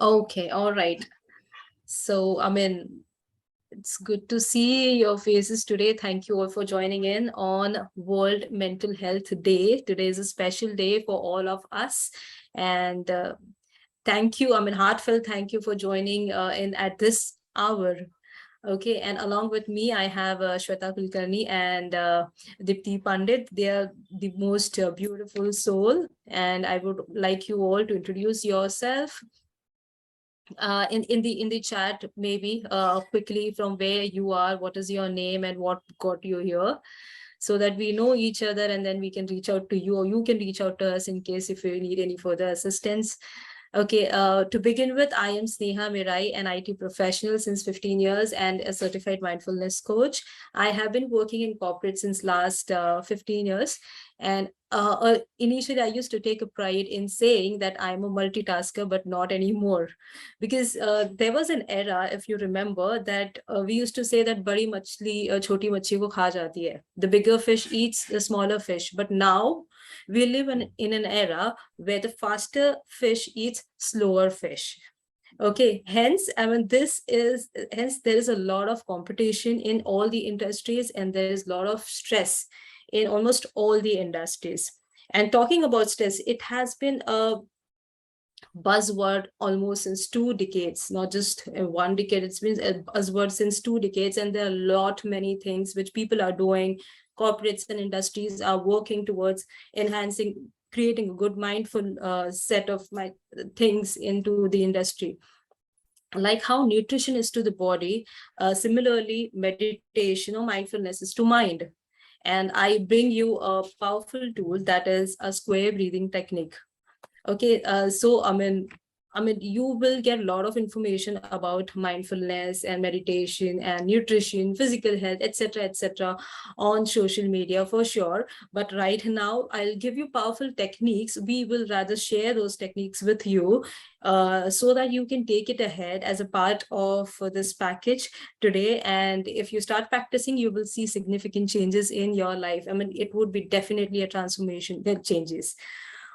Okay, all right. So, it's good to see your faces today. Thank you all for joining in on World Mental Health Day. Today is a special day for all of us. And thank you, heartfelt thank you for joining in at this hour. Okay, and along with me, I have Shweta Kulkarni and Dipti Pandit. They are the most beautiful soul. And I would like you all to introduce yourself in the chat, maybe quickly, from where you are, what is your name, and what got you here, so that we know each other, and then we can reach out to you, or you can reach out to us in case if you need any further assistance. Okay, to begin with, I am Sneha Mirai, an IT professional since 15 years and a certified mindfulness coach. I have been working in corporate since last 15 years. And initially, I used to take a pride in saying that I'm a multitasker, but not anymore. Because there was an era, if you remember, that we used to say that badi machli choti machli ko kha jati hai. The bigger fish eats the smaller fish. But now we live in an era where the faster fish eats slower fish. Okay, hence, there is a lot of competition in all the industries, and there is a lot of stress in almost all the industries. And talking about stress, it has been a buzzword almost since 2 decades, not just 1 decade. It's been a buzzword since 2 decades, and there are a lot many things which people are doing. Corporates and industries are working towards enhancing, creating a good mindful set of things into the industry, like how nutrition is to the body. Similarly, meditation or mindfulness is to mind. And I bring you a powerful tool, that is a square breathing technique. Okay, so you will get a lot of information about mindfulness and meditation and nutrition, physical health, etc., etc., on social media for sure. But right now, I'll give you powerful techniques. We will rather share those techniques with you, so that you can take it ahead as a part of this package today. And if you start practicing, you will see significant changes in your life. It would be definitely a transformation that changes.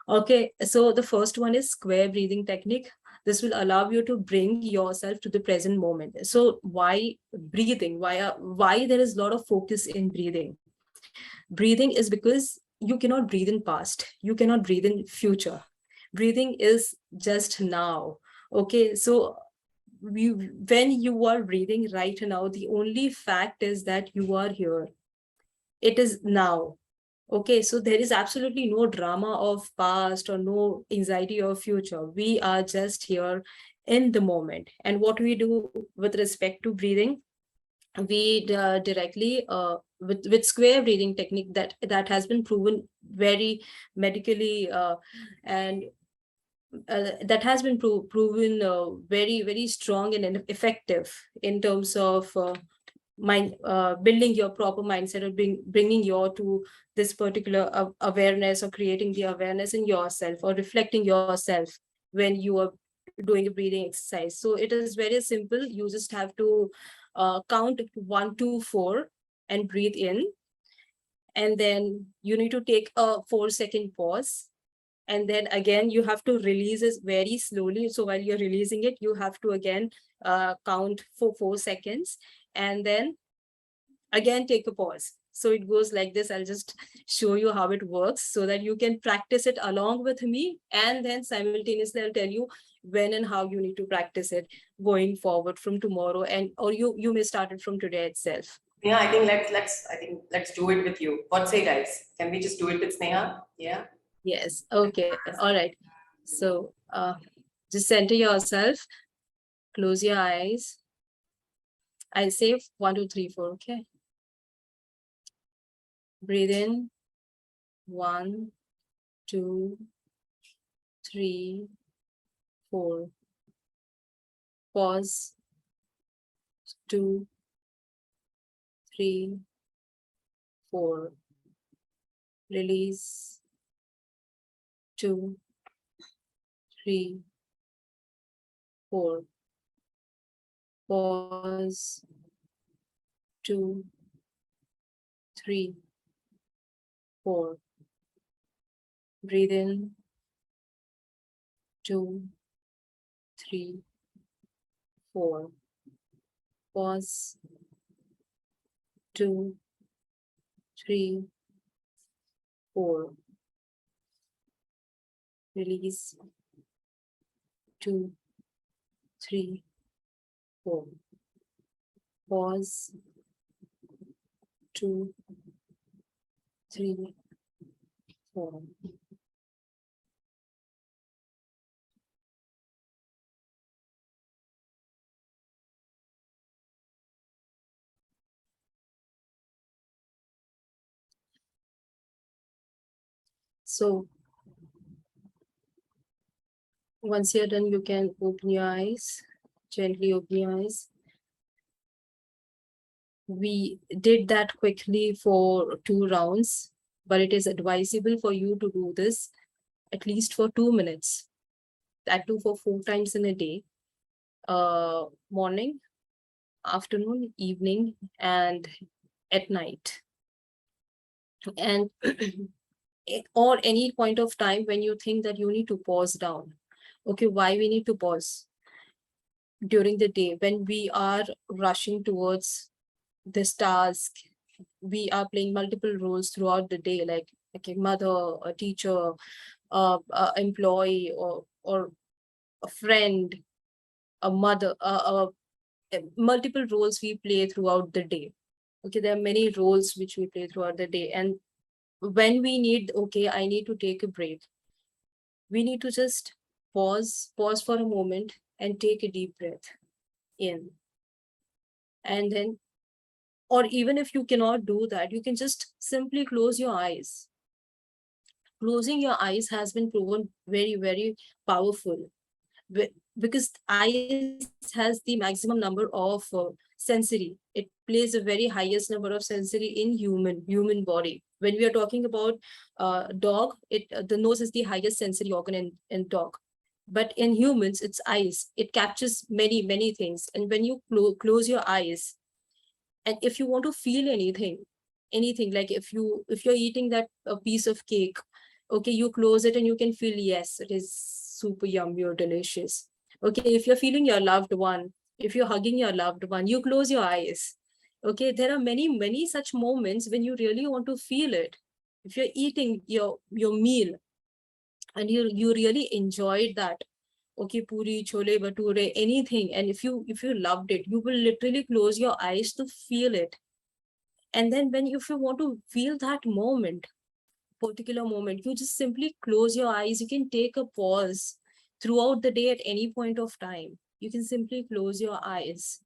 Okay, so the first one is square breathing technique. This will allow you to bring yourself to the present moment. So why breathing? Why there is a lot of focus in breathing? Breathing is because you cannot breathe in past. You cannot breathe in future. Breathing is just now. Okay, so when you are breathing right now, the only fact is that you are here. It is now. Okay, so there is absolutely no drama of past or no anxiety of future. We are just here in the moment. And what we do with respect to breathing, we directly with square breathing technique that has been proven very medically, and that has been proven very, very strong and effective in terms of building your proper mindset, or bringing you to this particular awareness, or creating the awareness in yourself, or reflecting yourself when you are doing a breathing exercise. So it is very simple. You just have to count 1 to 4 and breathe in, and then you need to take a 4-second pause, and then again you have to release it very slowly. So while you're releasing it, you have to again count for 4 seconds, and then again take a pause. So it goes like this. I'll just show you how it works so that you can practice it along with me, and then simultaneously I'll tell you when and how you need to practice it going forward from tomorrow, and or you may start it from today itself. Yeah, I think let's do it with you. What say, guys? Can we just do it with Sneha? Yeah. Yes. Okay. All right. So just center yourself, close your eyes. I say 1, 2, 3, 4. Okay. Breathe in. 1, 2, 3, 4. Pause. 2, 3, 4. Release. 2, 3, 4. Pause. 2, 3, 4. Breathe in. 2, 3, 4. Pause. 2, 3, 4. Release. 2, 3, 4. Pause. 2, 3, 4. So once you're done, you can open your eyes, gently open your eyes. We did that quickly for 2 rounds, but it is advisable for you to do this at least for 2 minutes, that too for 4 times in a day, morning, afternoon, evening, and at night. And or any point of time when you think that you need to pause down. Okay, why we need to pause? During the day, when we are rushing towards this task, we are playing multiple roles throughout the day, like a mother, a teacher, a employee, or a friend, a mother, multiple roles we play throughout the day. Okay, there are many roles which we play throughout the day, and when we need, okay, I need to take a break, we need to just pause for a moment and take a deep breath in. And then, or even if you cannot do that, you can just simply close your eyes. Closing your eyes has been proven very, very powerful, because eyes has the maximum number of sensory. It plays a very highest number of sensory in human body. When we are talking about dog, it the nose is the highest sensory organ in dog, but in humans it's eyes. It captures many things, and when you close your eyes, and if you want to feel anything, like if you're eating that a piece of cake, okay, you close it and you can feel, yes, it is super yummy or delicious. Okay, if you're feeling your loved one, if you're hugging your loved one, you close your eyes. Okay, there are many such moments when you really want to feel it. If you're eating your meal and you really enjoyed that, okay, puri, chole bhature, anything, and if you loved it, you will literally close your eyes to feel it. And then when if you want to feel that moment, particular moment, you just simply close your eyes. You can take a pause throughout the day at any point of time. You can simply close your eyes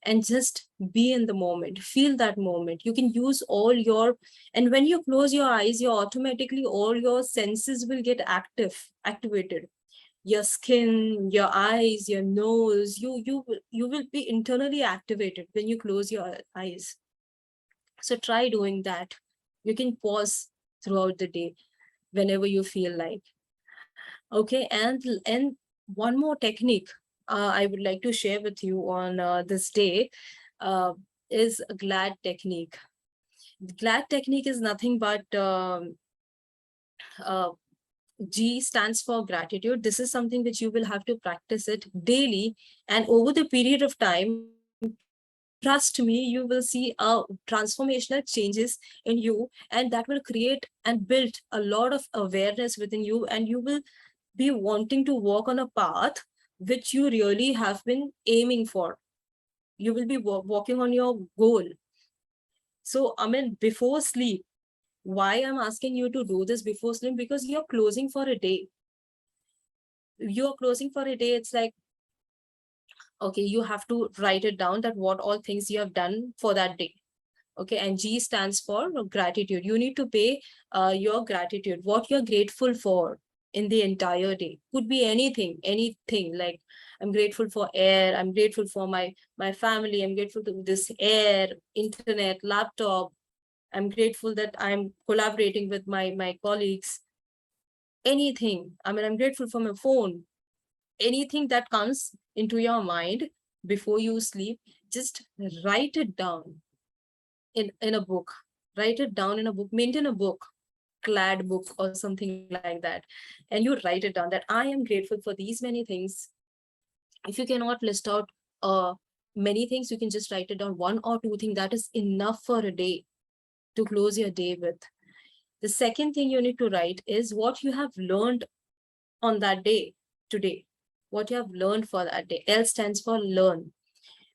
and just be in the moment, feel that moment. You can use all your, and when you close your eyes, you automatically all your senses will get activated. Your skin, your eyes, your nose, you will be internally activated when you close your eyes. So try doing that. You can pause throughout the day whenever you feel like. Okay, and one more technique I would like to share with you on this day uh, is a glad technique. The glad technique is nothing but uh, G stands for gratitude. This is something which you will have to practice it daily, and over the period of time, trust me, you will see transformational changes in you, and that will create and build a lot of awareness within you, and you will be wanting to walk on a path which you really have been aiming for. You will be walking on your goal. So, I mean, before sleep, why I'm asking you to do this before sleep? Because you're closing for a day. You're closing for a day. It's like, okay, you have to write it down that what all things you have done for that day. Okay, and G stands for gratitude. You need to pay your gratitude, what you're grateful for in the entire day. Could be anything, like I'm grateful for air, I'm grateful for my family, I'm grateful to this air, internet, laptop, I'm grateful that I'm collaborating with my colleagues. Anything, I mean, I'm grateful for my phone. Anything that comes into your mind before you sleep, just write it down in a book. Write it down in a book. Maintain a book, clad book or something like that, and you write it down that I am grateful for these many things If you cannot list out many things, you can just write it down, one or two things. That is enough for a day to close your day with. The second thing you need to write is what you have learned on that day, today, what you have learned for that day. L stands for learn.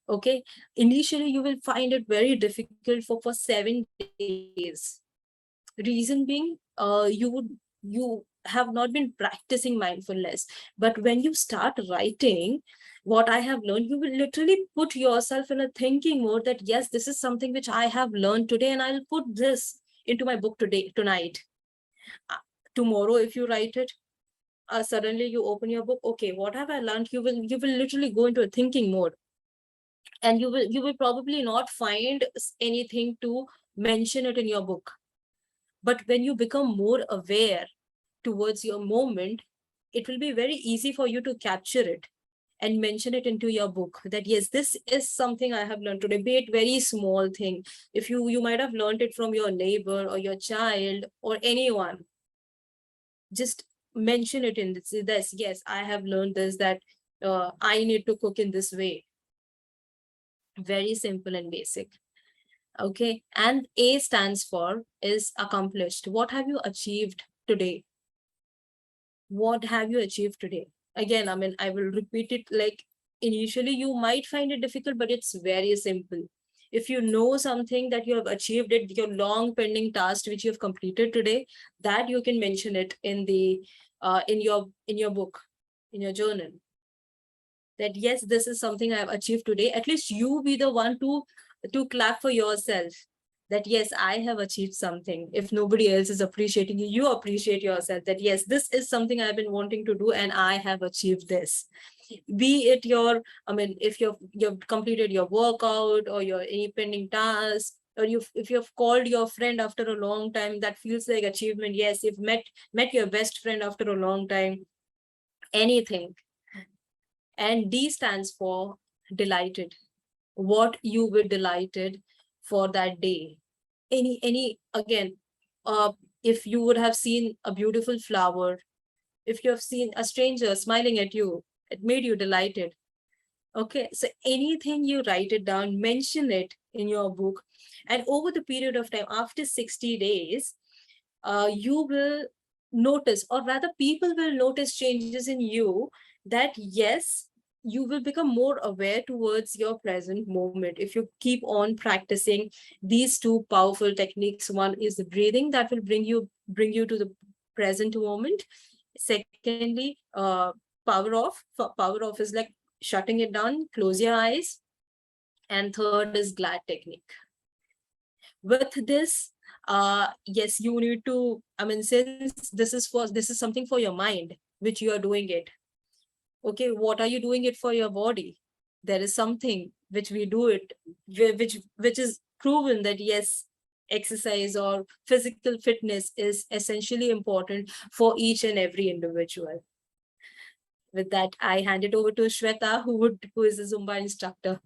Okay, initially you will find it very difficult for 7 days. Reason being, you have not been practicing mindfulness. But when you start writing what I have learned, you will literally put yourself in a thinking mode that yes, this is something which I have learned today, and I'll put this into my book today, tonight. Tomorrow, if you write it, suddenly you open your book. Okay, what have I learned? You will literally go into a thinking mode, and you will probably not find anything to mention it in your book. But when you become more aware towards your moment, it will be very easy for you to capture it and mention it into your book, that yes, this is something I have learned today, be it very small thing. If you might have learned it from your neighbor or your child or anyone, just mention it in this. Yes, I have learned this, that I need to cook in this way. Very simple and basic. Okay, and A stands for is accomplished. What have you achieved today? What have you achieved today? Again, I mean, I will repeat it, like, initially you might find it difficult, but it's very simple. If you know something that you have achieved it, your long pending task which you have completed today, that you can mention it in the in your book, in your journal, that yes, this is something I have achieved today. At least you be the one to clap for yourself, that yes, I have achieved something. If nobody else is appreciating you, you appreciate yourself, that yes, this is something I've been wanting to do and I have achieved this. Be it your, I mean, if you've completed your workout or your any pending task, or if you've called your friend after a long time, that feels like achievement. Yes, you've met your best friend after a long time. Anything. And D stands for delighted. What you were delighted for that day. Any again, uh, if you would have seen a beautiful flower, if you have seen a stranger smiling at you, it made you delighted. Okay, so anything you write it down, mention it in your book, and over the period of time, after 60 days, you will notice, or rather, people will notice changes in you, that yes, you will become more aware towards your present moment if you keep on practicing these two powerful techniques. One is the breathing, that will bring you to the present moment. Secondly, power off is like shutting it down, close your eyes. And third is glad technique. With this, yes, you need to, I mean, since this is something for your mind, which you are doing it. Okay, what are you doing it for your body? There is something which we do it, which is proven that yes, exercise or physical fitness is essentially important for each and every individual. With that, I hand it over to Shweta, who is a Zumba instructor.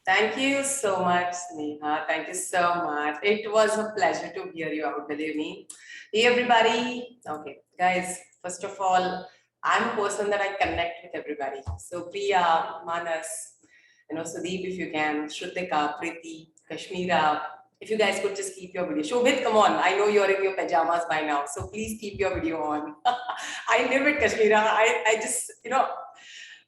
Thank you so much, Sneha. Thank you so much. It was a pleasure to hear you out, believe me. Hey, everybody. Okay, guys, first of all, I'm a person that I connect with everybody. So, Priya, Manas, Sudeep, if you can, Shrutika, Preeti, Kashmira, if you guys could just keep your video. Shobhit, come on. I know you're in your pajamas by now, so please keep your video on. I live with Kashmira. I just,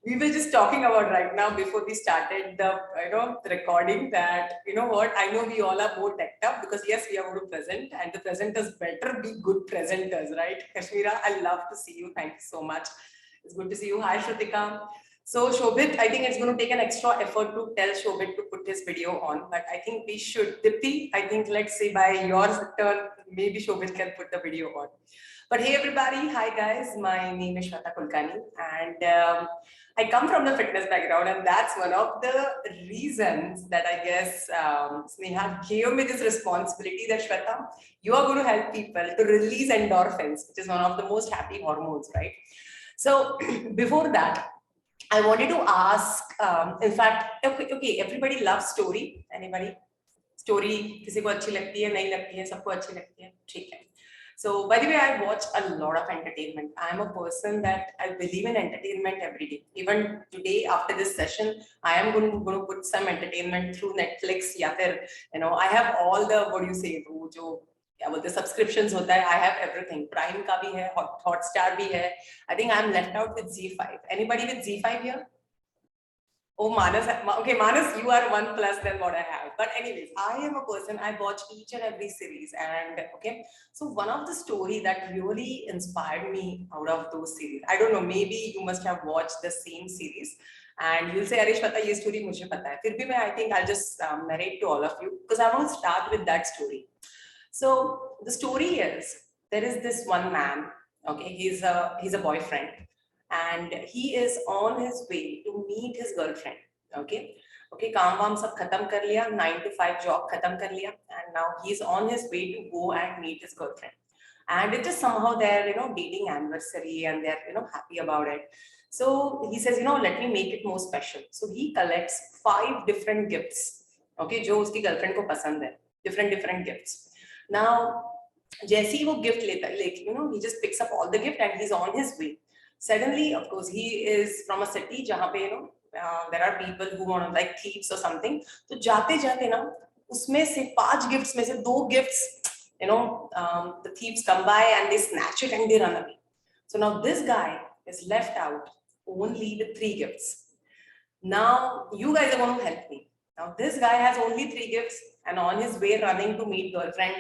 we were just talking about right now before we started the the recording that what, I know we all are more decked up because yes, we are going to present and the presenters better be good presenters, right? Kashmira, I love to see you. Thank you so much. It's good to see you. Hi, Shrutika. So Shobhit, I think it's going to take an extra effort to tell Shobhit to put his video on, but I think we should. Dipti, I think let's say by your turn, maybe Shobhit can put the video on. But hey everybody, hi guys, my name is Shweta Kulkarni and I come from the fitness background, and that's one of the reasons that I guess Sneha gave me this responsibility that Shweta, you are going to help people to release endorphins, which is one of the most happy hormones, right? So before that, I wanted to ask, in fact, okay, everybody loves story. Anybody? Story किसी को अच्छी लगती है, नहीं लगती है, सबको अच्छी लगती है, ठीक है. So, by the way, I watch a lot of entertainment. I'm a person that I believe in entertainment every day. Even today, after this session, I am going to put some entertainment through Netflix. या फिर, I have all the, what do you say, वो जो क्या बोलते हैं subscriptions होता है. I have everything. Prime का भी है, Hotstar भी है. I think I'm left out with Z5. Anybody with Z5 here? Oh, Manas, okay, Manas, you are one plus than what I have. But anyways, I am a person, I watch each and every series. And okay, so one of the story that really inspired me out of those series, I don't know, maybe you must have watched the same series. And you'll say, Arish, pata, ye story mujhe pata hai. Fir bhi I think I'll just narrate to all of you because I want to start with that story. So the story is, there is this one man, okay, he's a boyfriend and he is on his way to meet his girlfriend. Okay, काम वाम सब खत्म कर लिया, 9 to 5 job खत्म कर लिया, and now he's on his way to go and meet his girlfriend. And it is somehow their dating anniversary and they're happy about it. So he says, let me make it more special. So he collects 5 different gifts, okay, जो उसकी girlfriend को पसंद है, different gifts. Now, जैसे ही वो gift लेता है, like he just picks up all the gift and he's on his way. Suddenly, of course, he is from a city जहाँ पे there are people who want to like thieves or something. तो जाते जाते ना उसमें से 5 gifts में से 2 gifts, the thieves come by and they snatch it and they run away. So now this guy is left out only with 3 gifts. Now you guys are going to help me. Now this guy has only 3 gifts and on his way running to meet girlfriend.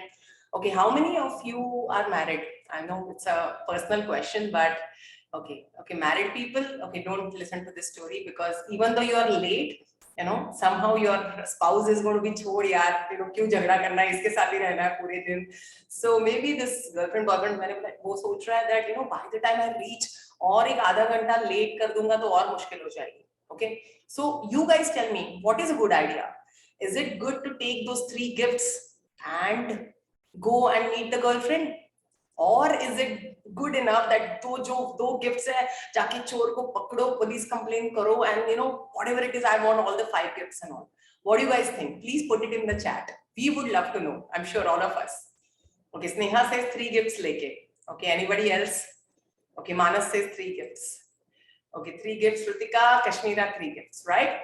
Okay, how many of you are married? I know it's a personal question, but okay, married people, okay, don't listen to this story because even though you are late, somehow your spouse is going to be छोड़ यार, क्यों झगड़ा करना है, इसके साथ ही रहना है पूरे दिन. So maybe this boyfriend मैंने वो सोच रहा है that by the time I reach और एक आधा घंटा लेट कर दूंगा तो और मुश्किल हो जाएगी. Okay, so you guys tell me, what is a good idea? Is it good to take those 3 gifts and go and meet the girlfriend? Or is it good enough that दो gifts है, जाके चोर को पकड़ो, police complaint करो, and whatever it is, I want all the 5 gifts and all. What do you guys think? Please put it in the chat. We would love to know. I'm sure all of us. Okay, Sneha says 3 gifts leke. Okay, anybody else? Okay, Manas says 3 gifts. Okay, 3 gifts, Rutika, Kashmira, 3 gifts, right?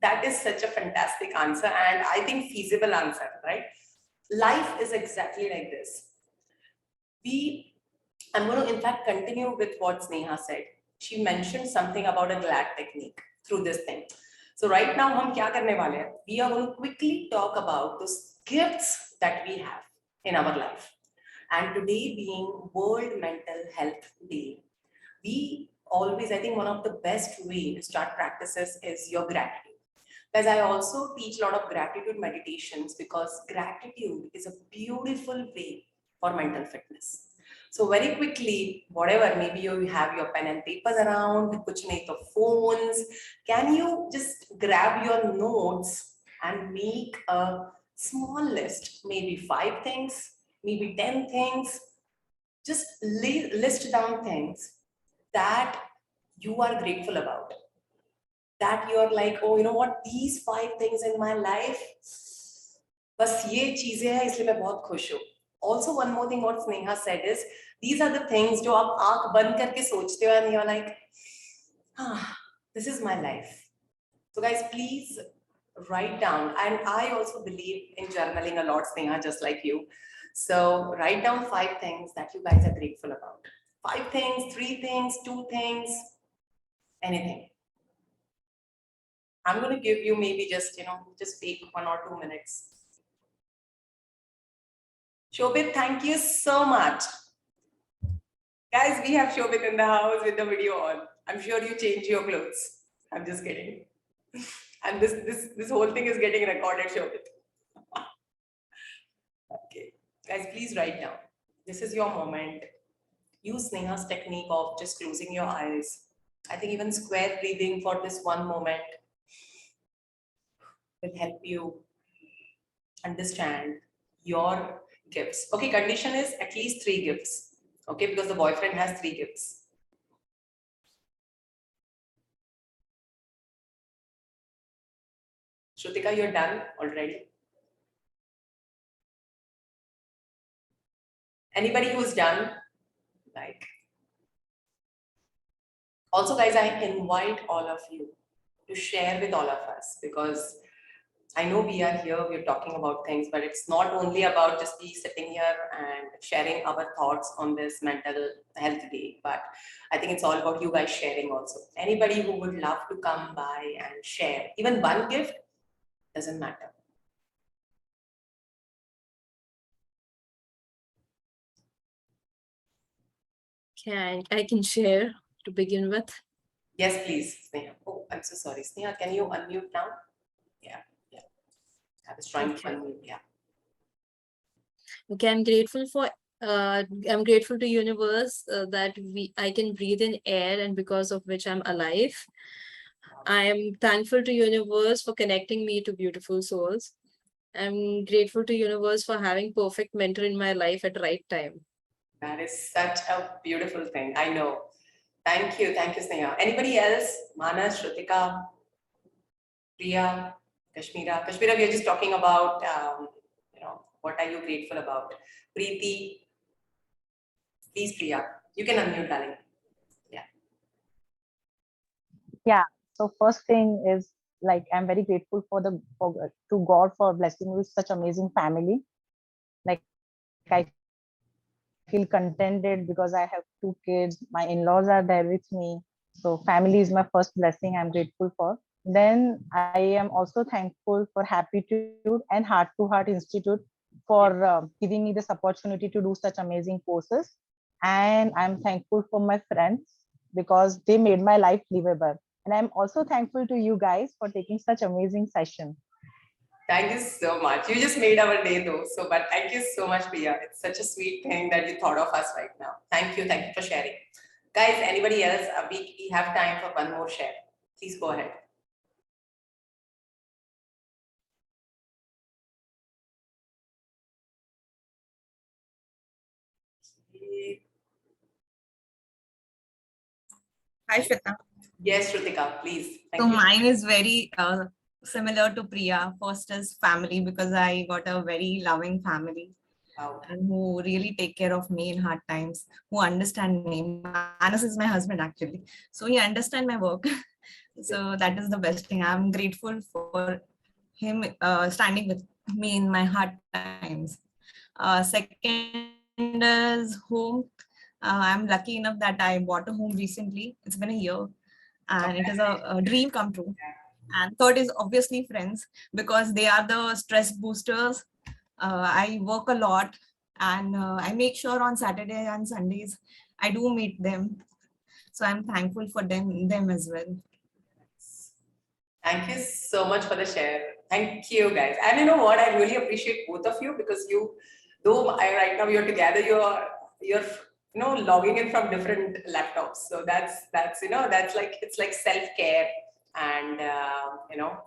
That is such a fantastic answer and I think feasible answer, right? Life is exactly like this. I'm going to in fact continue with what Sneha said. She mentioned something about a glad technique through this thing. So right now, हम क्या करने वाले हैं? We are going to quickly talk about those gifts that we have in our life. And today being World Mental Health Day, we always, I think one of the best way to start practices is your gratitude. Because I also teach a lot of gratitude meditations because gratitude is a beautiful way for mental fitness. So very quickly, whatever, maybe you have your pen and papers around, kuch nahi to phones, can you just grab your notes and make a small list, maybe 5 things, maybe 10 things, just list down things that you are grateful about. That you're like, oh, you know what, these 5 things in my life, बस ये चीजें हैं इसलिए मैं बहुत खुश हूँ. Also, one more thing what Sneha said is, these are the things जो आप आंख बंद करके सोचते हो and you're like, this is my life. So guys, please write down, and I also believe in journaling a lot, Sneha, just like you. So write down 5 things that you guys are grateful about. 5 things, 3 things, 2 things, anything. I'm going to give you maybe just, just take 1 or 2 minutes. Shobit, thank you so much. Guys, we have Shobit in the house with the video on. I'm sure you changed your clothes. I'm just kidding. And this whole thing is getting recorded, Shobit. Okay. Guys, please write down. This is your moment. Use Sneha's technique of just closing your eyes. I think even square breathing for this one moment will help you understand your gifts. Okay, condition is at least 3 gifts. Okay, because the boyfriend has 3 gifts. Shrutika, you're done already. Anybody who's done, like, also guys, I invite all of you to share with all of us, because I know we are here, we're talking about things, but it's not only about just be sitting here and sharing our thoughts on this mental health day, but I think it's all about you guys sharing also. Anybody who would love to come by and share, even one gift, doesn't matter. I can share to begin with. Yes, please, Sneha. Oh, I'm so sorry. Sneha, can you unmute now? Yeah, yeah. I was trying to unmute, yeah. Okay, I'm grateful to universe that I can breathe in air and because of which I'm alive. I am thankful to universe for connecting me to beautiful souls. I'm grateful to universe for having perfect mentor in my life at right time. That is such a beautiful thing. I know. Thank you. Thank you, Sneha. Anybody else? Manas, Shrutika, Priya, Kashmira. Kashmira, we are just talking about, what are you grateful about? Preeti, please, Priya. You can unmute, darling. Yeah. Yeah. So first thing is like I'm very grateful to God for blessing me with such amazing family. Like I feel contented because I have 2 kids. My in-laws are there with me. So family is my first blessing I'm grateful for. Then I am also thankful for Happitude and Heart to Heart Institute for giving me this opportunity to do such amazing courses. And I'm thankful for my friends because they made my life livable. And I'm also thankful to you guys for taking such amazing session. Thank you so much. You just made our day though. So, but thank you so much, Priya. It's such a sweet thing that you thought of us right now. Thank you. Thank you for sharing. Guys, anybody else? We have time for one more share. Please go ahead. Hi, Shweta. Yes, Shrutika, please. So Thank you. mine is very similar to Priya. First is family because I got a very loving family Wow. and who really take care of me in hard times, who understand me. Manas is my husband actually. So he understand my work. So that is the best thing. I'm grateful for him standing with me in my hard times. Second is home. I'm lucky enough that I bought a home recently. It's been a year and it is a dream come true. And third is obviously friends because they are the stress boosters. I work a lot and I make sure on Saturday and Sundays I do meet them. So I'm thankful for them as well. Thank you so much for the share. Thank you, guys. And you know what? I really appreciate both of you because right now you're together, you're logging in from different laptops. So that's like it's like self care and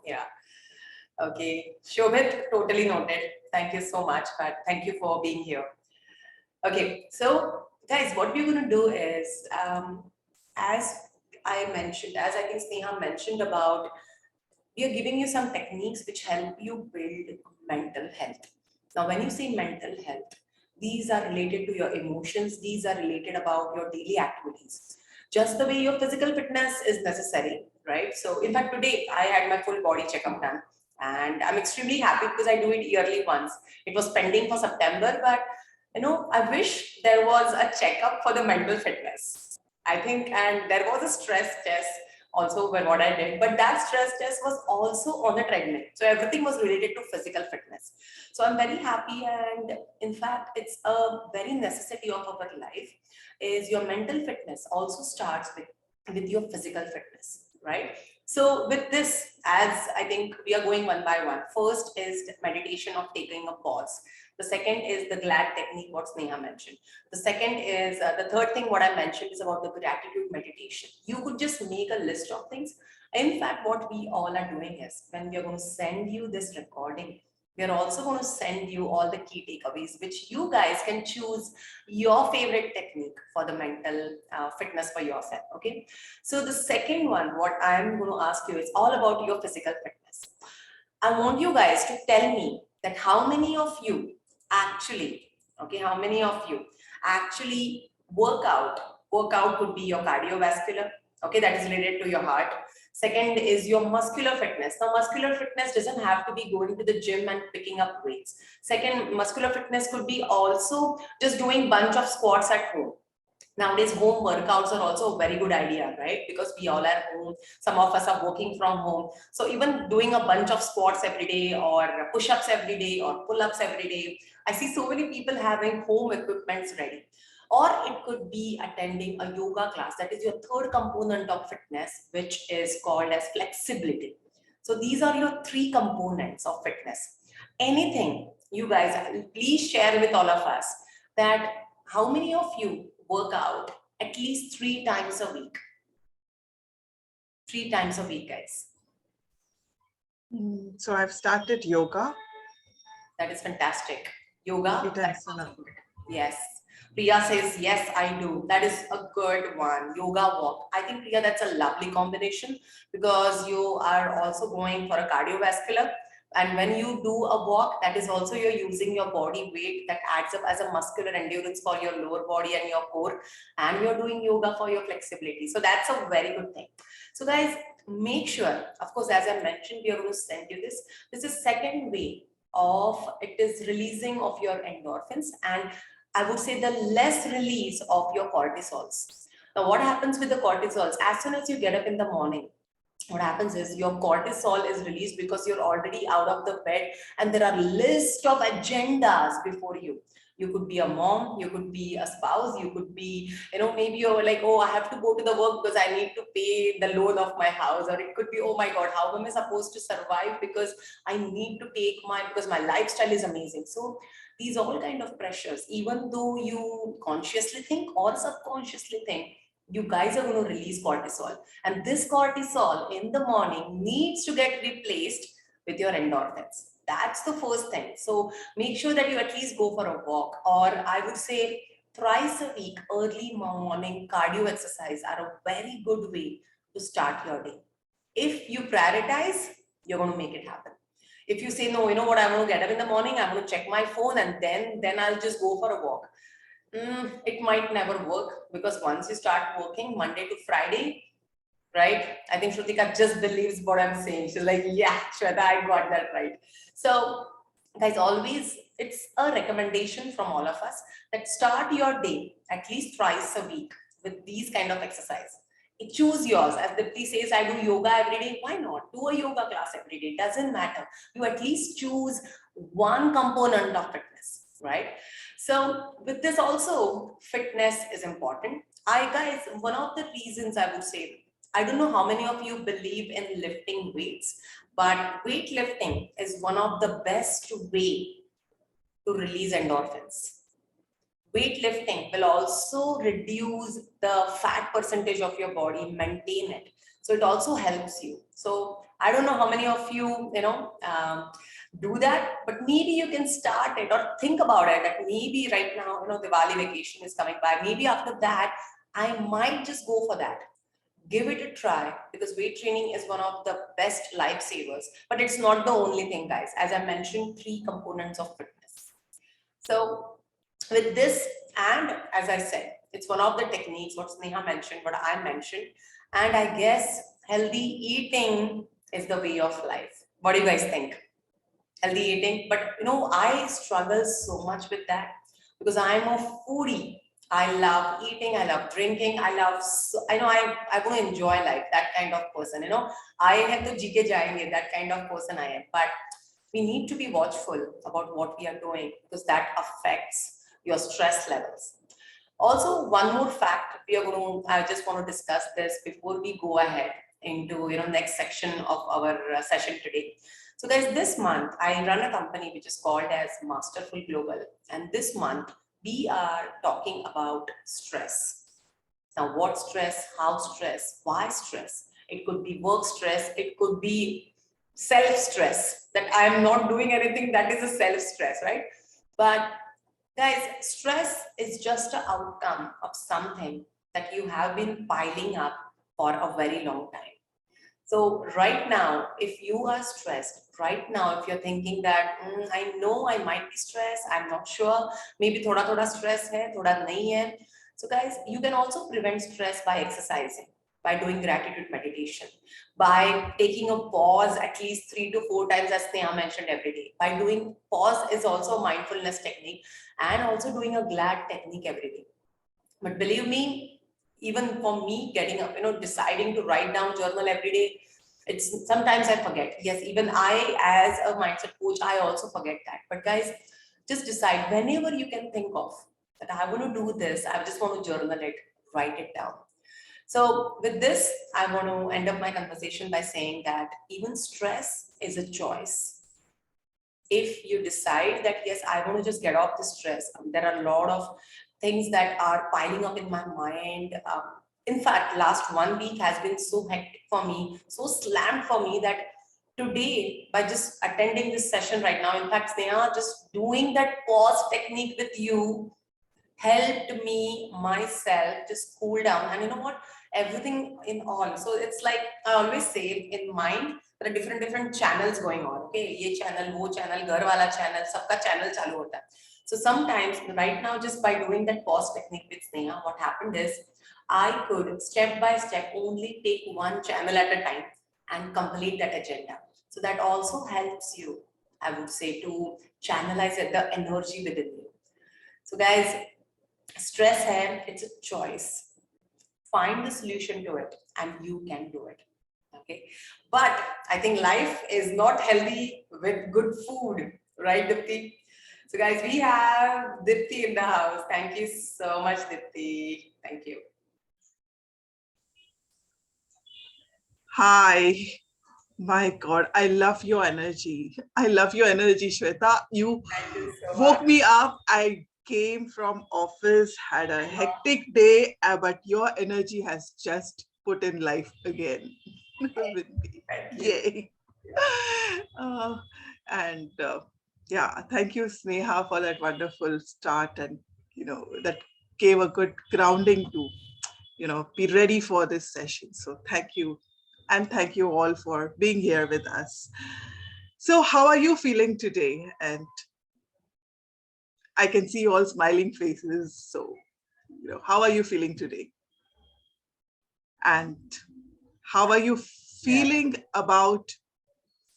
yeah. Okay, Shobhit, totally noted. Thank you so much, but thank you for being here. Okay, so guys, what we're going to do is, as as I think Sneha mentioned about, we are giving you some techniques which help you build mental health. Now, when you say mental health, these are related to your emotions, these are related about your daily activities. Just the way your physical fitness is necessary, right? So, in fact, today I had my full body checkup done, and I'm extremely happy because I do it yearly once. It was pending for September, but I wish there was a checkup for the mental fitness. I think, and there was a stress test also when what I did, but that stress test was also on the treadmill. So everything was related to physical fitness. So I'm very happy, and in fact, it's a very necessity of our life. Is your mental fitness also starts with your physical fitness, right? So with this, as I think we are going one by one. First is meditation of taking a pause. The second is the glad technique, what Sneha mentioned. The second is the third thing, what I mentioned is about the gratitude meditation. You could just make a list of things. In fact, what we all are doing is when we are going to send you this recording, we are also going to send you all the key takeaways, which you guys can choose your favorite technique for the mental fitness for yourself. Okay. So the second one, what I'm going to ask you is all about your physical fitness. I want you guys to tell me that how many of you actually, okay, how many of you actually work out. Workout could be your cardiovascular, okay, that is related to your heart. Second is your muscular fitness. Now, muscular fitness doesn't have to be going to the gym and picking up weights. Second, muscular fitness could be also just doing bunch of squats at home. Nowadays, home workouts are also a very good idea, right? Because we all are home. Some of us are working from home. So even doing a bunch of squats every day or push-ups every day or pull-ups every day. I see so many people having home equipments ready. Or it could be attending a yoga class. That is your third component of fitness, which is called as flexibility. So these are your three components of fitness. Anything you guys, please share with all of us that how many of you work out at least 3 times a week? 3 times a week, guys. So I've started yoga. That is fantastic. Yoga. 3 times a week. Yes. Priya says, yes, I do. That is a good one. Yoga walk. I think, Priya, that's a lovely combination because you are also going for a cardiovascular. And when you do a walk, that is also you're using your body weight that adds up as a muscular endurance for your lower body and your core. And you're doing yoga for your flexibility. So that's a very good thing. So guys, make sure, of course, as I mentioned, we are going to send you this. This is second way of it is releasing of your endorphins, and I would say the less release of your cortisols. Now, what happens with the cortisols? As soon as you get up in the morning, what happens is your cortisol is released because you're already out of the bed and there are list of agendas before you. You could be a mom, you could be a spouse, you could be, maybe you're like, oh, I have to go to the work because I need to pay the loan of my house. Or it could be, oh my God, how am I supposed to survive because I need to take because my lifestyle is amazing. So these all kind of pressures, even though you consciously think or subconsciously think, you guys are going to release cortisol. And this cortisol in the morning needs to get replaced with your endorphins. That's the first thing. So make sure that you at least go for a walk, or I would say thrice a week, early morning cardio exercise are a very good way to start your day. If you prioritize, you're going to make it happen. If you say, no, you know what, I'm going to get up in the morning, I'm going to check my phone and then I'll just go for a walk. It might never work, because once you start working Monday to Friday, right? I think Shrutika just believes what I'm saying. She's like, yeah, Shweta, I got that right. So guys, always, it's a recommendation from all of us that start your day at least thrice a week with these kind of exercise. Choose yours. As Deepti says, I do yoga every day. Why not? Do a yoga class every day. Doesn't matter. You at least choose one component of fitness, right? So with this also, fitness is important. Guys, one of the reasons I would say, I don't know how many of you believe in lifting weights, but weightlifting is one of the best way to release endorphins. Weightlifting will also reduce the fat percentage of your body, maintain it. So it also helps you. So I don't know how many of you, do that, but maybe you can start it or think about it that maybe right now, Diwali vacation is coming by. Maybe after that, I might just go for that. Give it a try, because weight training is one of the best lifesavers, but it's not the only thing, guys. As I mentioned, 3 components of fitness. So with this, and as I said, it's one of the techniques what Sneha mentioned, what I mentioned, and I guess healthy eating is the way of life. What do you guys think? Healthy eating, but I struggle so much with that because I'm a foodie. I love eating, I love drinking, I want to enjoy life, that kind of person. I have to jike jayenge, that kind of person I am. But we need to be watchful about what we are doing, because that affects your stress levels. Also, one more fact I just want to discuss this before we go ahead into next section of our session today. So guys, this month I run a company which is called as Masterful Global, and this month we are talking about stress. Now, what stress, how stress, why stress? It could be work stress, it could be self-stress, that I am not doing anything, that is a self-stress, right? But guys, stress is just an outcome of something that you have been piling up for a very long time. So right now, if you are stressed, right now, if you're thinking that I know I might be stressed, I'm not sure, maybe thoda stress hai, thoda nahi hai. So guys, you can also prevent stress by exercising, by doing gratitude meditation, by taking a pause at least 3 to 4 times, as Sneha mentioned, every day. By doing pause is also a mindfulness technique, and also doing a glad technique every day. But believe me, even for me, getting up, deciding to write down journal every day, it's sometimes I forget. Yes, even I, as a mindset coach, I also forget that. But guys, just decide whenever you can think of that I want to do this, I just want to journal it, write it down. So with this, I want to end up my conversation by saying that even stress is a choice. If you decide that yes, I want to just get off the stress, there are a lot of things that are piling up in my mind. In fact, last 1 week has been so hectic for me, so slammed for me, that today, by just attending this session right now, in fact, Sneha, just doing that pause technique with you helped me myself just cool down. And you know what, everything in all, so it's like I always say, in mind there are different channels going on. Okay, ye channel, wo channel, ghar wala channel, sabka channel chalu hota hai. So sometimes right now, just by doing that pause technique with Sneha, what happened is I could step by step only take one channel at a time and complete that agenda. So that also helps you, I would say, to channelize the energy within you. So guys, stress hai, it's a choice. Find the solution to it and you can do it. Okay. But I think life is not healthy with good food, right, Dipti? So guys, we have Dipti in the house. Thank you so much, Dipti. Thank you. Hi. My God, I love your energy. I love your energy, Shweta. You Thank you so woke much. me up. I came from office, had a hectic day, but your energy has just put in life again with me. Thank you. Yay. Uh, and yeah, thank you, Sneha, for that wonderful start, and that gave a good grounding to be ready for this session. So thank you. And thank you all for being here with us. So how are you feeling today? And I can see all smiling faces. So, how are you feeling today? And how are you Yeah. feeling about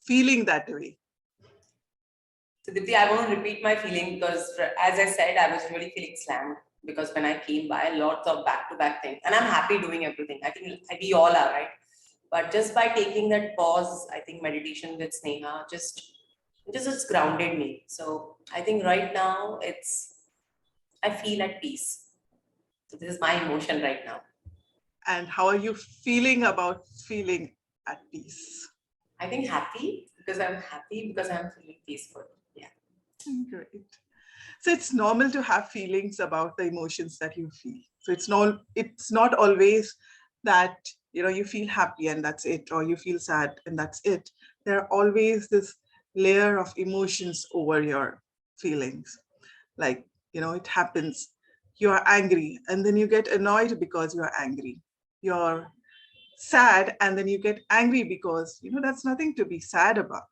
feeling that way? So Dipti, I want to repeat my feeling because, as I said, I was really feeling slammed because when I came by, lots of back-to-back things, and I'm happy doing everything. I think we all are, right? But just by taking that pause, I think meditation with Sneha just grounded me. So I think right now I feel at peace. So this is my emotion right now. And how are you feeling about feeling at peace? I think happy because I'm feeling peaceful. Yeah. Great. So it's normal to have feelings about the emotions that you feel. So it's not always that you feel happy and that's it, or you feel sad and that's it. There are always this layer of emotions over your feelings. Like, it happens. You're angry and then you get annoyed because you're angry. You're sad and then you get angry because that's nothing to be sad about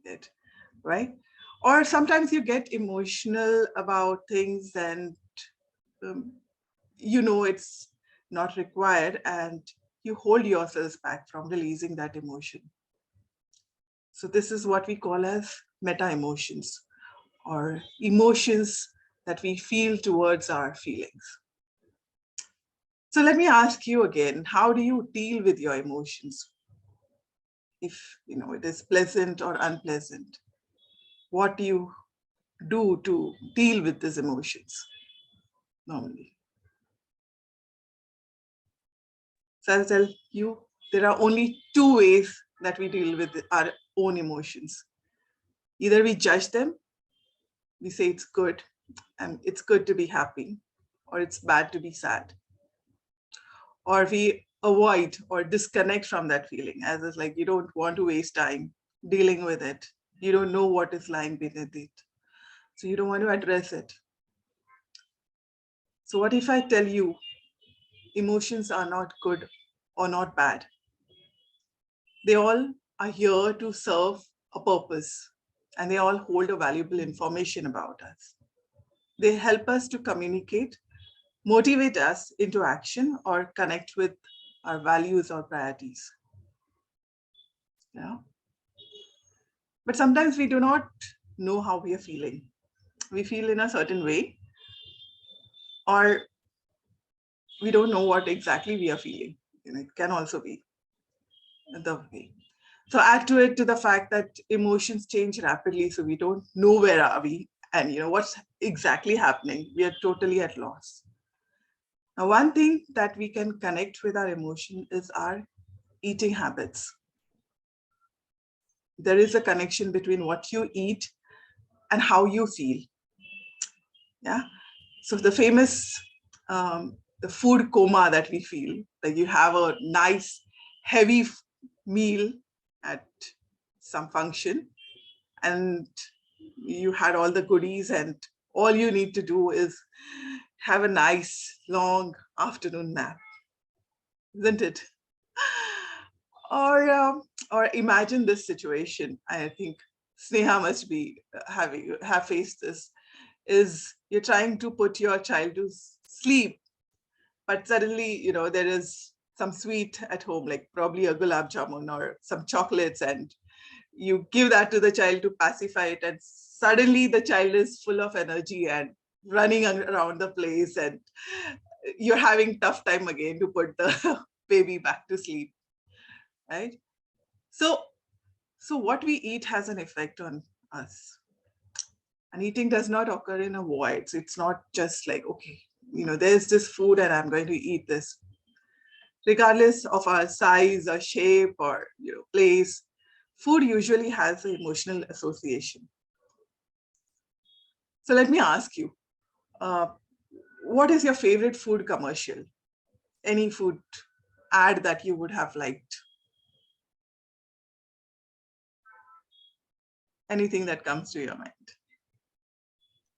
it, right? Or sometimes you get emotional about things and um, it's not required, and you hold yourselves back from releasing that emotion. So this is what we call as meta emotions, or emotions that we feel towards our feelings. So let me ask you again, how do you deal with your emotions? If it is pleasant or unpleasant, what do you do to deal with these emotions normally? So I'll tell you, there are only two ways that we deal with our own emotions. Either we judge them, we say it's good and it's good to be happy, or it's bad to be sad. Or we avoid or disconnect from that feeling, as it's like you don't want to waste time dealing with it. You don't know what is lying beneath it. So you don't want to address it. So what if I tell you emotions are not good or not bad? They all are here to serve a purpose, and they all hold a valuable information about us. They help us to communicate, motivate us into action, or connect with our values or priorities. Yeah. But sometimes we do not know how we are feeling. We feel in a certain way, or we don't know what exactly we are feeling. It can also be the way. So add to it to the fact that emotions change rapidly, so we don't know where are we and what's exactly happening. We are totally at loss. Now, one thing that we can connect with our emotion is our eating habits. There is a connection between what you eat and how you feel. Yeah. So the famous the food coma that we feel, like you have a nice heavy meal at some function, and you had all the goodies, and all you need to do is have a nice long afternoon nap, isn't it? Or imagine this situation. I think Sneha must be have faced this. Is you're trying to put your child to sleep, but suddenly there is some sweet at home, like probably a gulab jamun or some chocolates, and you give that to the child to pacify it, and suddenly the child is full of energy and running around the place, and you're having tough time again to put the baby back to sleep, right? So what we eat has an effect on us, and eating does not occur in a void. So it's not just like, okay, there's this food and I'm going to eat this. Regardless of our size or shape or place, food usually has an emotional association. So let me ask you, uh, what is your favorite food commercial? Any food ad that you would have liked? Anything that comes to your mind?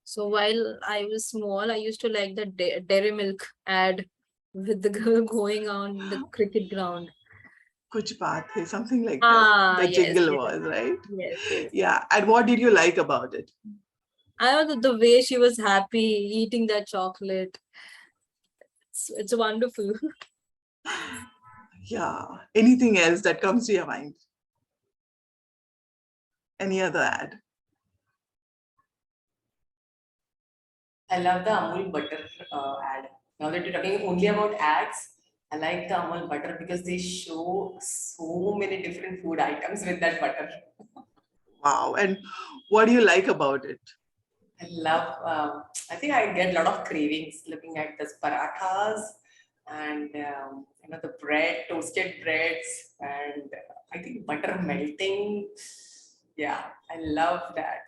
So while I was small, I used to like the Dairy Milk ad with the girl going on the cricket ground. Kuch baat hai, something like that. Ah, The yes, jingle yes, was, right? yes, yes. Yeah. And what did you like about it? I know the way she was happy eating that chocolate. It's wonderful. Yeah. Anything else that comes to your mind? Any other ad? I love the Amul butter ad. Now that you're talking only about ads, I like the Amul butter because they show so many different food items with that butter. Wow. And what do you like about it? I love, I think I get a lot of cravings looking at this parathas and the bread, toasted breads, and I think butter melting. Yeah, I love that.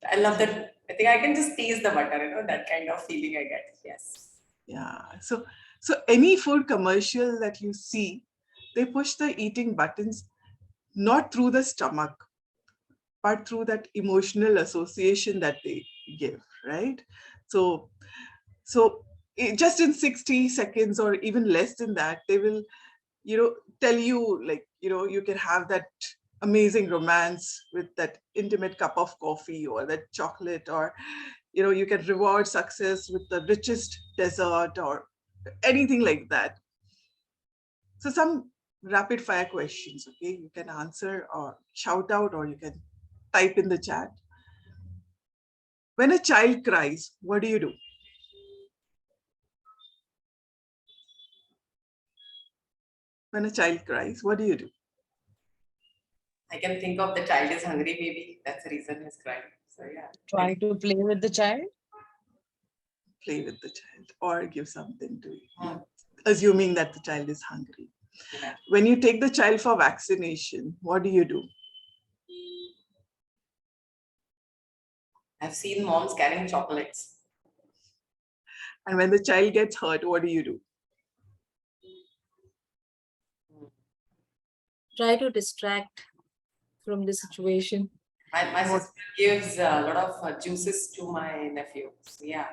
I love that. I think I can just taste the butter, that kind of feeling I get. Yes. Yeah. So any food commercial that you see, they push the eating buttons not through the stomach, but through that emotional association that they give, right? So just in 60 seconds or even less than that, they will tell you, like, you can have that amazing romance with that intimate cup of coffee or that chocolate, or you can reward success with the richest dessert or anything like that. So some rapid fire questions, okay? You can answer or shout out, or you can type in the chat. When a child cries, what do you do? When a child cries, what do you do? I can think of the child is hungry, maybe. That's the reason he's crying. So, yeah. Try to play with the child. Play with the child or give something to Hmm. assuming that the child is hungry. Yeah. When you take the child for vaccination, what do you do? I've seen moms carrying chocolates. And when the child gets hurt, what do you do? Try to distract from the situation. My What? sister gives a lot of juices to my nephew. So, yeah.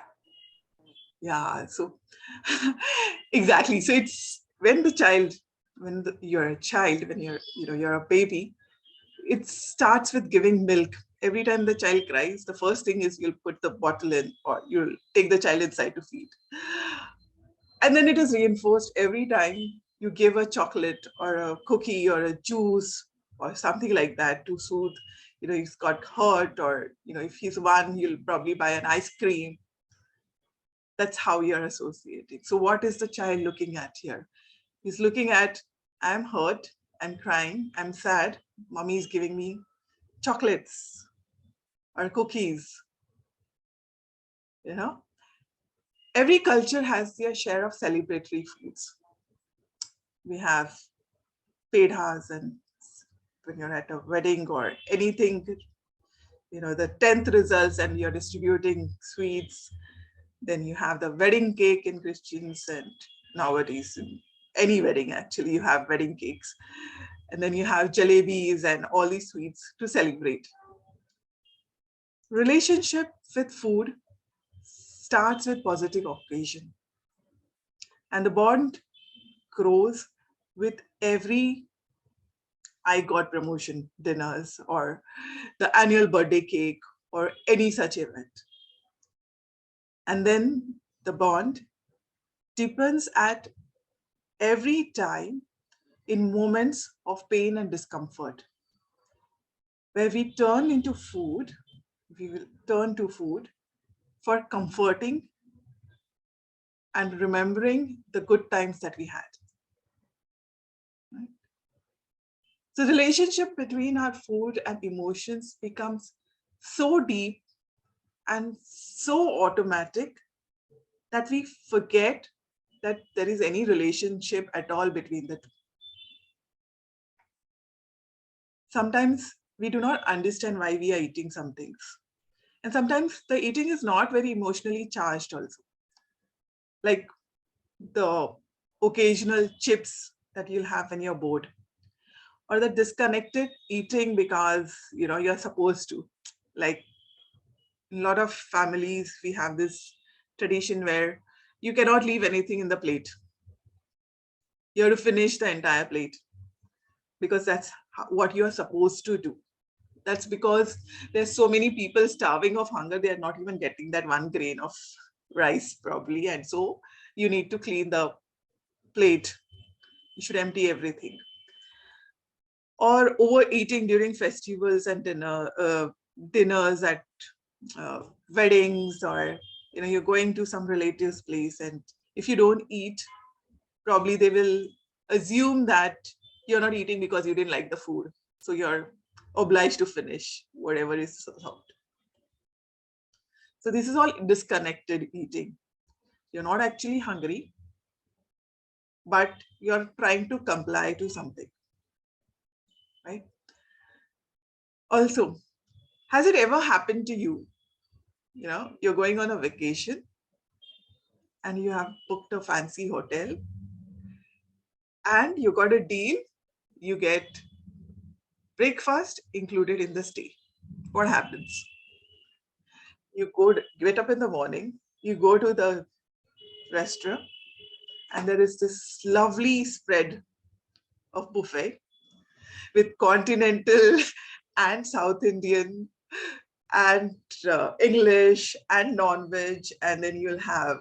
Yeah, so exactly. So it's when the child when you're a child, when you're a baby, it starts with giving milk. Every time the child cries, the first thing is you'll put the bottle in, or you'll take the child inside to feed. And then it is reinforced every time you give a chocolate or a cookie or a juice or something like that to soothe. He's got hurt, or if he's one, you'll probably buy an ice cream. That's how you're associating. So what is the child looking at here? He's looking at, I'm hurt, I'm crying, I'm sad, mommy is giving me chocolates or cookies. Every culture has their share of celebratory foods. We have pedhas, and when you're at a wedding or anything, the 10th results and you're distributing sweets. Then you have the wedding cake in Christians, and nowadays in any wedding, actually, you have wedding cakes. And then you have jalebis and all these sweets to celebrate. Relationship with food starts with positive occasion. And the bond grows with every I got promotion dinners or the annual birthday cake or any such event. And then the bond deepens at every time in moments of pain and discomfort, where we will turn to food for comforting and remembering the good times that we had. Right? So the relationship between our food and emotions becomes so deep and so automatic that we forget that there is any relationship at all between the two. Sometimes we do not understand why we are eating some things. And sometimes the eating is not very emotionally charged also. Like the occasional chips that you'll have when you're bored, or the disconnected eating because you're supposed to. Like in a lot of families, we have this tradition where you cannot leave anything in the plate. You have to finish the entire plate because that's what you're supposed to do. That's because there's so many people starving of hunger, they are not even getting that one grain of rice probably. And so you need to clean the plate. You should empty everything. Or overeating during festivals and dinners at weddings, or you're going to some relative's place, and if you don't eat, probably they will assume that you're not eating because you didn't like the food, so you're obliged to finish whatever is served. So this is all disconnected eating. You're not actually hungry, but you're trying to comply to something, right? Also, has it ever happened to you? You're going on a vacation and you have booked a fancy hotel and you got a deal. You get breakfast included in the stay. What happens? You get up in the morning, you go to the restaurant, and there is this lovely spread of buffet with continental and South Indian and English and non-veg, and then you'll have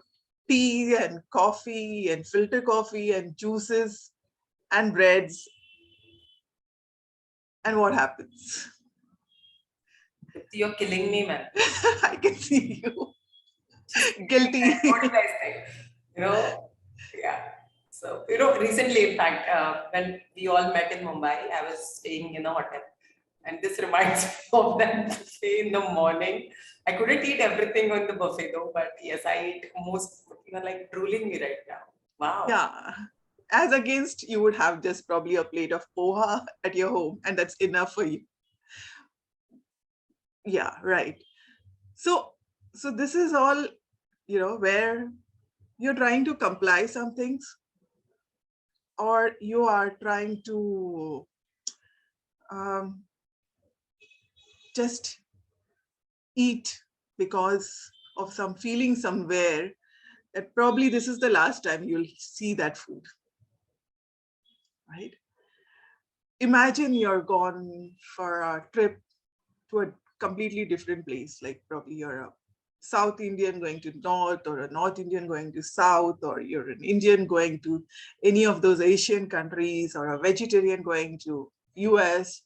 tea and coffee and filter coffee and juices and breads. And what happens? You're killing me, man. I can see you. Guilty. What do you guys think? Yeah. So, recently, in fact, when we all met in Mumbai, I was staying in a hotel. And this reminds me of that buffet in the morning. I couldn't eat everything on the buffet though, but yes, I ate most. You're like drooling me right now. Wow. Yeah. As against, you would have just probably a plate of poha at your home, and that's enough for you. Yeah, right. So this is all, where you're trying to comply some things, or you are trying to just eat because of some feeling somewhere that probably this is the last time you'll see that food. right? Imagine you're gone for a trip to a completely different place, like probably you're a South Indian going to North, or a North Indian going to South, or you're an Indian going to any of those Asian countries, or a vegetarian going to US.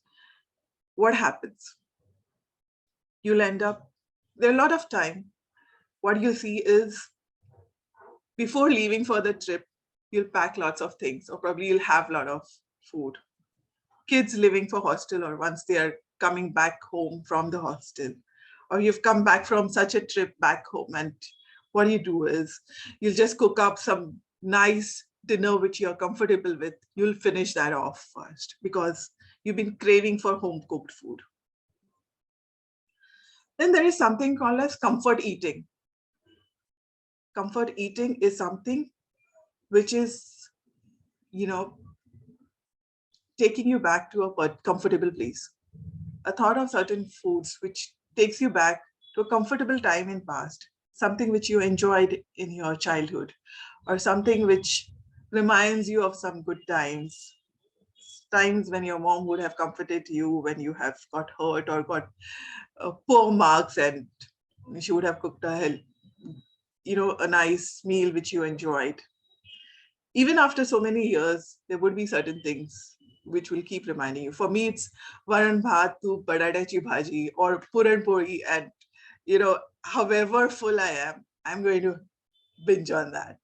What happens? You'll end up, there are a lot of time, what you see is before leaving for the trip, you'll pack lots of things, or probably you'll have a lot of food. Kids living for hostel, or once they are coming back home from the hostel, or you've come back from such a trip back home, and what you do is you'll just cook up some nice dinner which you're comfortable with. You'll finish that off first because you've been craving for home cooked food. Then there is something called as comfort eating. Comfort eating is something which is, you know, taking you back to a comfortable place. A thought of certain foods which takes you back to a comfortable time in past, something which you enjoyed in your childhood, or something which reminds you of some good times, times when your mom would have comforted you when you have got hurt or got poor marks, and she would have cooked a nice meal which you enjoyed. Even after so many years, there would be certain things which will keep reminding you. For me, it's varan bhat to batatachi bhaji or puran puri, and however full I am, I'm going to binge on that.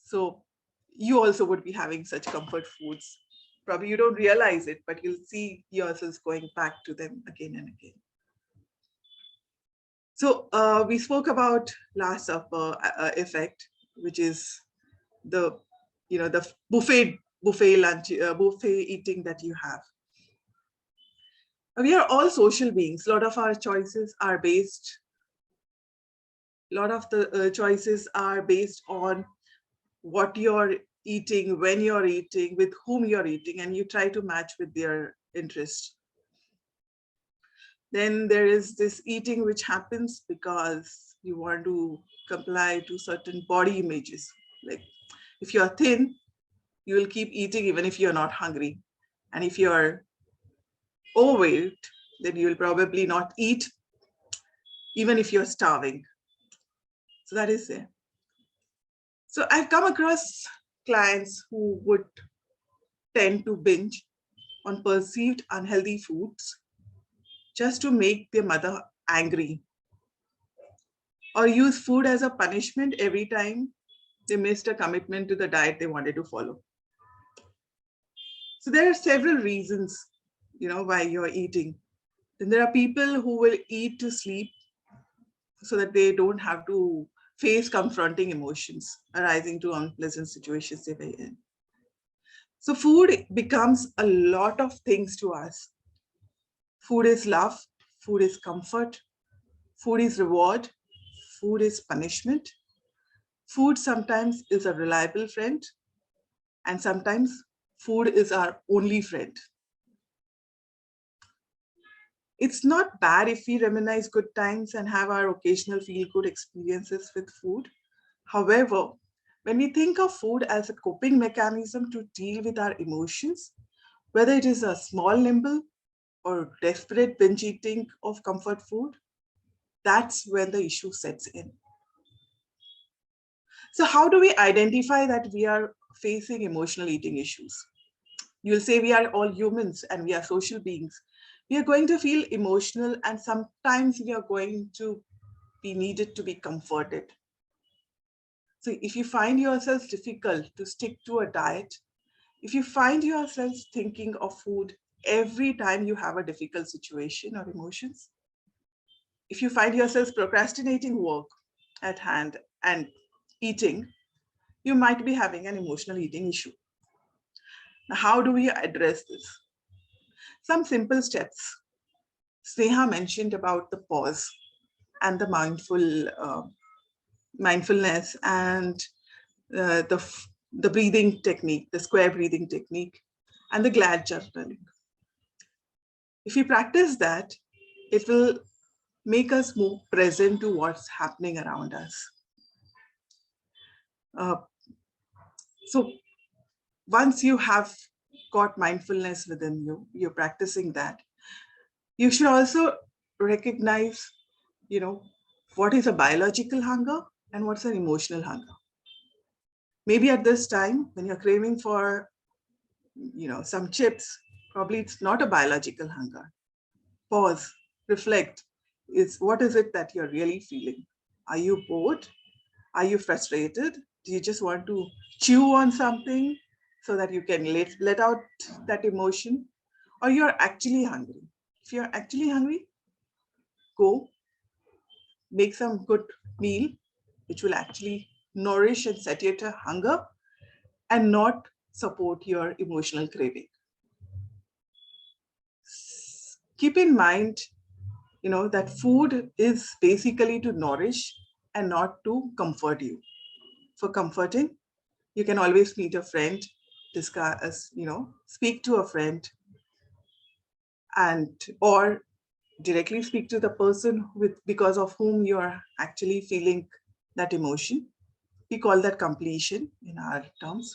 So you also would be having such comfort foods. Probably you don't realize it, but you'll see yourselves going back to them again and again. So we spoke about Last Supper effect, which is the the buffet lunch, buffet eating that you have. We are all social beings. A lot of our choices are based. A lot of the choices are based on what you're eating, when you're eating, with whom you're eating, and you try to match with their interest. Then there is this eating which happens because you want to comply to certain body images. Like if you're thin, you will keep eating even if you're not hungry. And if you're overweight, then you will probably not eat even if you're starving. So that is there. So I've come across clients who would tend to binge on perceived unhealthy foods just to make their mother angry, or use food as a punishment every time they missed a commitment to the diet they wanted to follow. So there are several reasons, why you're eating. Then there are people who will eat to sleep so that they don't have to face confronting emotions arising to unpleasant situations they were in. So food becomes a lot of things to us. Food is love, food is comfort, food is reward, food is punishment. Food sometimes is a reliable friend, and sometimes food is our only friend. It's not bad if we reminisce good times and have our occasional feel-good experiences with food. However, when we think of food as a coping mechanism to deal with our emotions, whether it is a small nibble or desperate binge eating of comfort food, that's when the issue sets in. So how do we identify that we are facing emotional eating issues? You'll say we are all humans and we are social beings. We are going to feel emotional, and sometimes we are going to be needed to be comforted. So if you find yourself difficult to stick to a diet, if you find yourself thinking of food every time you have a difficult situation or emotions, if you find yourself procrastinating work at hand and eating, you might be having an emotional eating issue. Now, how do we address this? Some simple steps. Sneha mentioned about the pause and the mindfulness, and the breathing technique, the square breathing technique, and the glad journaling. If we practice that, it will make us more present to what's happening around us. So once you have got mindfulness within you, you're practicing that, you should also recognize, what is a biological hunger and what's an emotional hunger. Maybe at this time, when you're craving for, some chips, probably it's not a biological hunger. Pause, reflect. What is it that you're really feeling? Are you bored? Are you frustrated? Do you just want to chew on something so that you can let out that emotion? Or you're actually hungry? If you're actually hungry, go make some good meal, which will actually nourish and satiate your hunger and not support your emotional craving. Keep in mind, that food is basically to nourish and not to comfort you. For comforting, you can always meet a friend, discuss, speak to a friend, and or directly speak to the person because of whom you are actually feeling that emotion. We call that completion in our terms.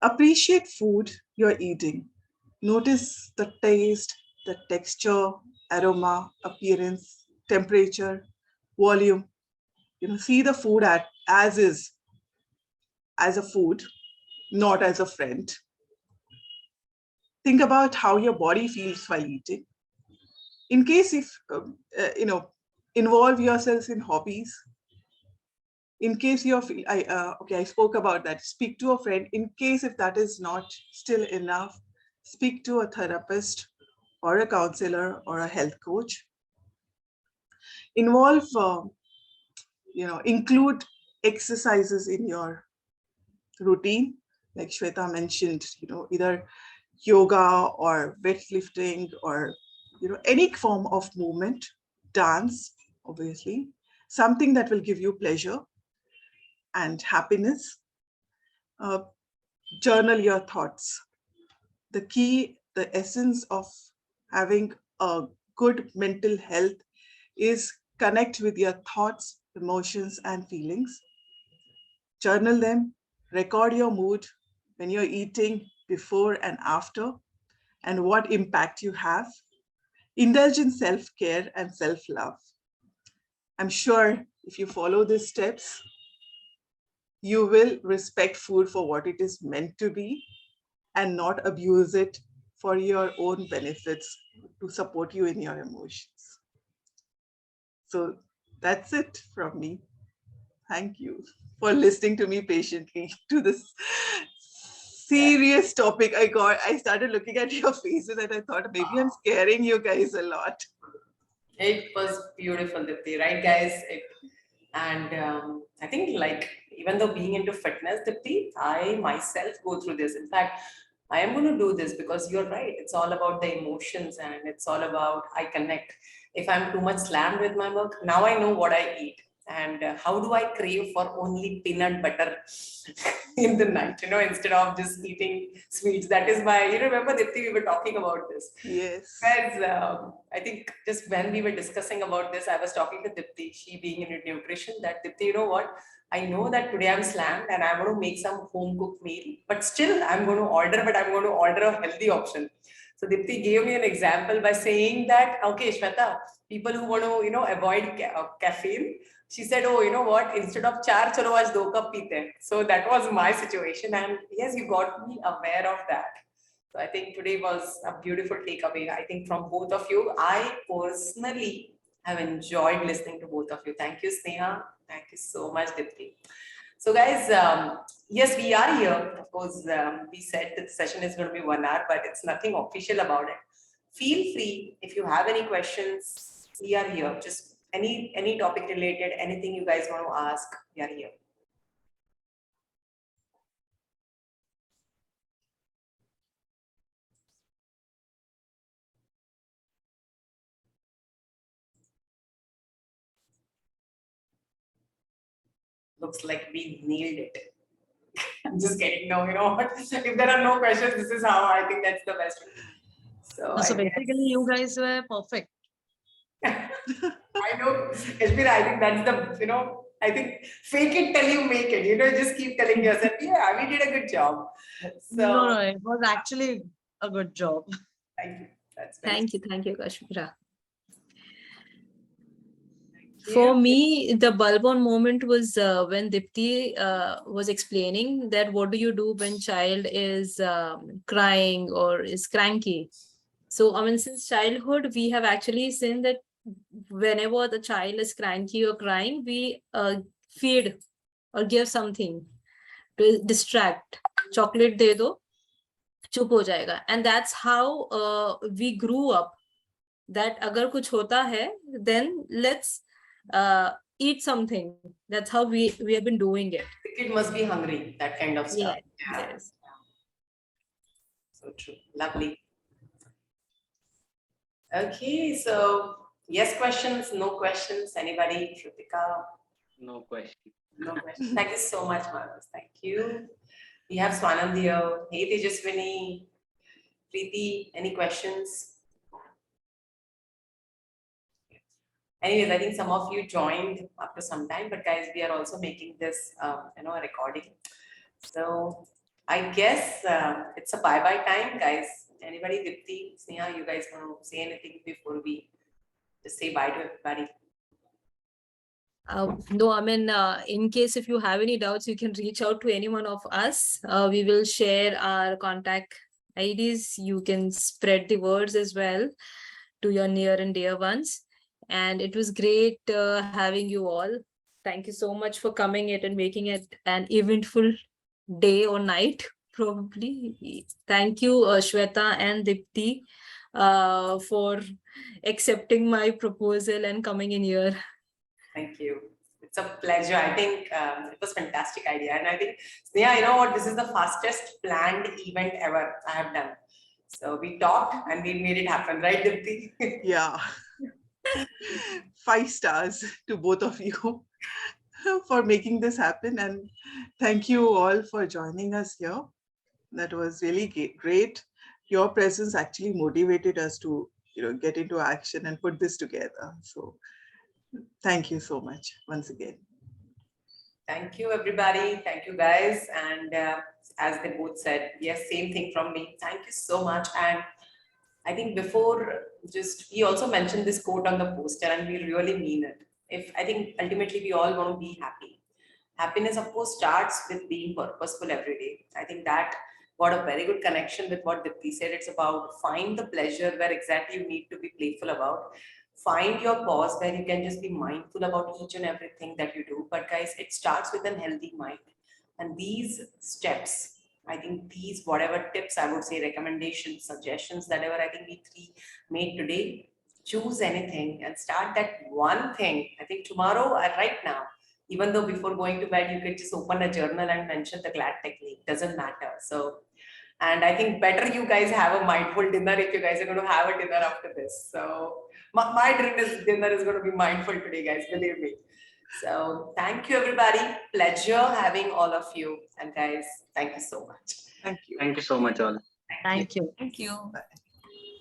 Appreciate food you're eating. Notice the taste, the texture, aroma, appearance, temperature, volume. See the food as is, as a food, not as a friend. Think about how your body feels while eating. In case if, involve yourselves in hobbies. In case you're, I spoke about that. Speak to a friend. In case if that is not still enough, speak to a therapist or a counselor or a health coach. Involve, include exercises in your routine, like Shweta mentioned, either yoga or weightlifting or, any form of movement, dance, obviously, something that will give you pleasure and happiness. Uh, Journal your thoughts. The key, the essence of having a good mental health is connect with your thoughts, emotions, and feelings. Journal them, record your mood when you're eating, before and after, and what impact you have. Indulge in self care and self love. I'm sure if you follow these steps, you will respect food for what it is meant to be and not abuse it for your own benefits to support you in your emotions. So that's it from me. Thank you for listening to me patiently to this serious topic. I started looking at your faces and I thought maybe I'm scaring you guys a lot. It was beautiful, Dipti, right, guys? And I think, like, even though being into fitness, Dipti, I myself go through this. In fact, I am going to do this because you're right. It's all about the emotions and it's all about I connect. If I'm too much slammed with my work, now I know what I eat. And how do I crave for only peanut butter in the night, instead of just eating sweets? That is why, you remember, Dipti, we were talking about this. Yes. Guys, I think just when we were discussing about this, I was talking to Dipti, she being in nutrition, that Dipti, you know what? I know that today I'm slammed and I'm going to make some home cooked meal, but still I'm going to order, but I'm going to order a healthy option. So Dipti gave me an example by saying that, okay, Shweta, people who want to, avoid caffeine, she said, oh, you know what? Instead of char, chalo aaj 2 cup peete hain. So that was my situation. And yes, you got me aware of that. So I think today was a beautiful takeaway. I think from both of you, I personally have enjoyed listening to both of you. Thank you, Sneha. Thank you so much, Dipti. So guys, yes, we are here. Of course, we said that the session is going to be 1 hour, but it's nothing official about it. Feel free if you have any questions. We are here. Just any topic related, anything you guys want to ask, we are here. Looks like we nailed it. I'm just kidding. No, you know what? If there are no questions, this is how I think that's the best. So So I basically, you guys were perfect. I know, Kashmir, I think that's the, I think fake it till you make it. Just keep telling yourself, yeah, we did a good job. So No, it was actually a good job. thank you. That's very Thank you, Kashmira. cute. For me, the bulb on moment was when Dipti was explaining that what do you do when child is crying or is cranky. So, I mean, since childhood, we have actually seen that whenever the child is cranky or crying, we feed or give something to distract. Chocolate de do, chup ho jayega. And that's how we grew up. That agar kuch hota hai, then let's eat something. That's how we have been doing it. The kid must be hungry, that kind of stuff. Yes, Yeah. yes. So true. Lovely. Okay, so yes questions, no questions. Anybody? Shrutika? No question. No questions. Thank you so much, Marcus. Thank you. We have Swanand here. Hey, Tejaswini. Preeti, any questions? Anyways, I think some of you joined after some time, but guys, we are also making this, a recording. So I guess it's a bye-bye time, guys. Anybody, Dipti, Sneha, you guys want to say anything before we just say bye to everybody? No, I mean, in case if you have any doubts, you can reach out to any one of us. We will share our contact IDs. You can spread the words as well to your near and dear ones. And it was great having you all. Thank you so much for coming it and making it an eventful day or night, probably. Thank you, Shweta and Dipti, for accepting my proposal and coming in here. Thank you. It's a pleasure. I think it was a fantastic idea. And I think, Sneha, you know what? This is the fastest planned event ever I have done. So we talked and we made it happen, right, Dipti? Yeah. 5 stars to both of you for making this happen. And thank you all for joining us here. That was really great. Your presence actually motivated us to, get into action and put this together. So thank you so much once again. Thank you, everybody. Thank you, guys. And as they both said, yes, same thing from me. Thank you so much. And I think before he also mentioned this quote on the poster, and we really mean it. I think ultimately we all want to be happy. Happiness, of course, starts with being purposeful every day. I think that got a very good connection with what Dipti said. It's about find the pleasure where exactly you need to be playful about. Find your pause where you can just be mindful about each and everything that you do. But guys, it starts with a healthy mind. And these steps, I think these, whatever tips I would say, recommendations, suggestions, whatever I think we three made today, choose anything and start that one thing. I think tomorrow or right now, even though before going to bed, you could just open a journal and mention the GLAD technique, doesn't matter. So, and I think better you guys have a mindful dinner if you guys are going to have a dinner after this. So my dinner is going to be mindful today, guys, believe me. So thank you, everybody. Pleasure having all of you. And guys, thank you so much. Thank you. Thank you so much, all. Thank you. Thank you. Bye.